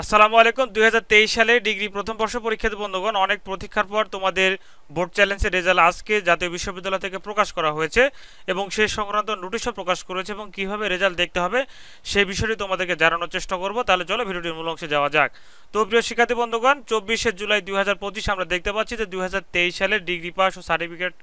আসসালামু আলাইকুম। 2023 সালে ডিগ্রি প্রথম বর্ষ পরীক্ষার্থী বন্ধুগণ, অনেক প্রতীক্ষার পর তোমাদের বোর্ড চ্যালেঞ্জের রেজাল্ট আজকে জাতীয় বিশ্ববিদ্যালয় থেকে প্রকাশ করা হয়েছে এবং সেই সংক্রান্ত নোটিশও প্রকাশ করেছে এবং কিভাবে রেজাল্ট দেখতে হবে সেই বিষয়টি তোমাদেরকে জানানোর চেষ্টা করব। তাহলে চলো ভিডিওটির মূল অংশে যাওয়া যাক। তো প্রিয় শিক্ষার্থী বন্ধুগণ, 24শে জুলাই 2025 আমরা দেখতে পাচ্ছি যে 2023 সালের ডিগ্রি পাস ও সার্টিফিকেট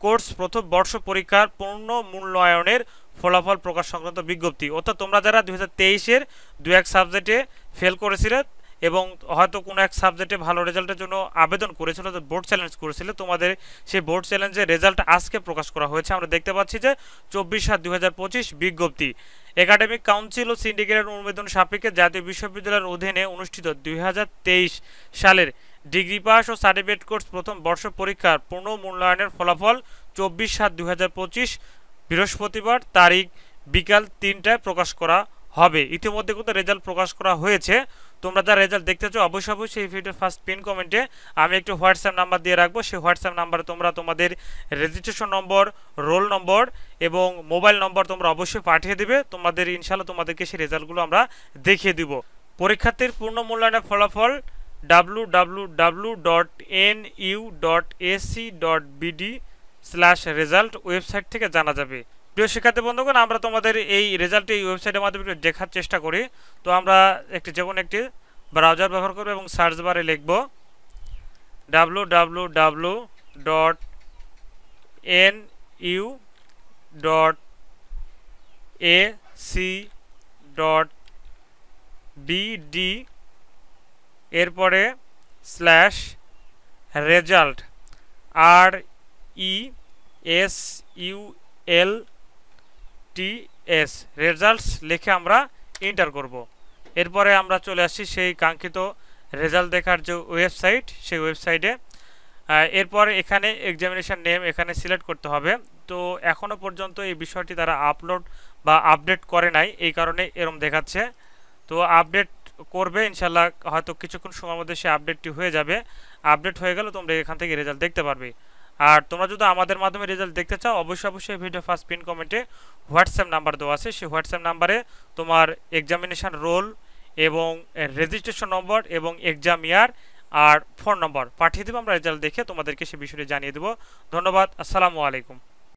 কোর্স প্রথম বর্ষ পরীক্ষার পূর্ণ মূল্যায়নের ফলাফল প্রকাশ সংক্রান্ত বিজ্ঞপ্তি। অর্থাৎ তোমরা যারা 2023-এর দু এক সাবজেক্টে ফেল করেছিলে এবং হয়তো কোনো এক সাবজেক্টে ভালো রেজাল্টের জন্য আবেদন করেছিল, বোর্ড চ্যালেঞ্জ করেছিল, তোমাদের সেই বোর্ড চ্যালেঞ্জের রেজাল্ট আজকে প্রকাশ করা হয়েছে। আমরা দেখতে পাচ্ছি যে 24/7/2025 বিজ্ঞপ্তি। একাডেমিক কাউন্সিল ও সিন্ডিকেটের অনুমোদন সাপেক্ষে জাতীয় বিশ্ববিদ্যালয়ের অধীনে অনুষ্ঠিত 2023 সালের ডিগ্রি পাস ও সার্টিফিকেট কোর্স প্রথম বর্ষ পরীক্ষার পূর্ণ মূল্যায়নের ফলাফল 24/7/2025 বৃহস্পতিবার তারিখ বিকাল 3টায় প্রকাশ করা হবে। ইতিমধ্যে কিন্তু রেজাল্ট প্রকাশ করা হয়েছে। তোমরা যারা রেজাল্ট দেখতে চাও অবশ্যই সেই ভিডিওর ফার্স্ট পিন কমেন্টে আমি একটু হোয়াটসঅ্যাপ নাম্বার দিয়ে রাখবো। সেই হোয়াটসঅ্যাপ নাম্বারে তোমরা তোমাদের রেজিস্ট্রেশন নম্বর, রোল নম্বর এবং মোবাইল নম্বর তোমরা অবশ্যই পাঠিয়ে দিবে। তোমাদের ইনশাল্লাহ তোমাদেরকে সেই রেজাল্টগুলো আমরা দেখিয়ে দিব। পরীক্ষার্থীর পূর্ণ মূল্যায়নের ফলাফল www.nu.ac.bd/result ওয়েবসাইট থেকে জানা যাবে। প্রিয় শিক্ষার্থী বন্ধুগণ, আমরা তোমাদের এই রেজাল্ট এই ওয়েবসাইটের মাধ্যমে একটু দেখার চেষ্টা করি। তো আমরা যেকোনো একটি ব্রাউজার ব্যবহার করব এবং সার্চ বারে লিখব www.nu.ac.bd এরপরে /result RESULTS রেজাল্টস লিখে আমরা এন্টার করব। এরপরে আমরা চলে আসছি সেই কাঙ্ক্ষিত রেজাল্ট দেখার যে ওয়েবসাইট, সেই ওয়েবসাইটে। এরপর এখানে এক্সামিনেশন নেম এখানে সিলেক্ট করতে হবে। তো এখনও পর্যন্ত এই বিষয়টি তারা আপলোড বা আপডেট করে নাই, এই কারণে এরম দেখাচ্ছে। তো আপডেট করবে ইনশাল্লাহ, হয়তো কিছুক্ষণ সময়ের মধ্যে সে আপডেটটি হয়ে যাবে। আপডেট হয়ে গেলে তোমরা এখান থেকে রেজাল্ট দেখতে পারবে। আর তোমরা যদি আমাদের মাধ্যমে রেজাল্ট দেখতে চাও অবশ্যই ভিডিও ফার্স্ট পিন কমেন্টে হোয়াটসঅ্যাপ নাম্বার দেওয়া আছে। সেই হোয়াটসঅ্যাপ নাম্বারে তোমার এক্সামিনেশান রোল এবং রেজিস্ট্রেশন নম্বর এবং এক্সাম ইয়ার আর ফোন নম্বর পাঠিয়ে দেবো। আমরা রেজাল্ট দেখে তোমাদেরকে সে বিষয়টি জানিয়ে দেবো। ধন্যবাদ। আসসালামু আলাইকুম।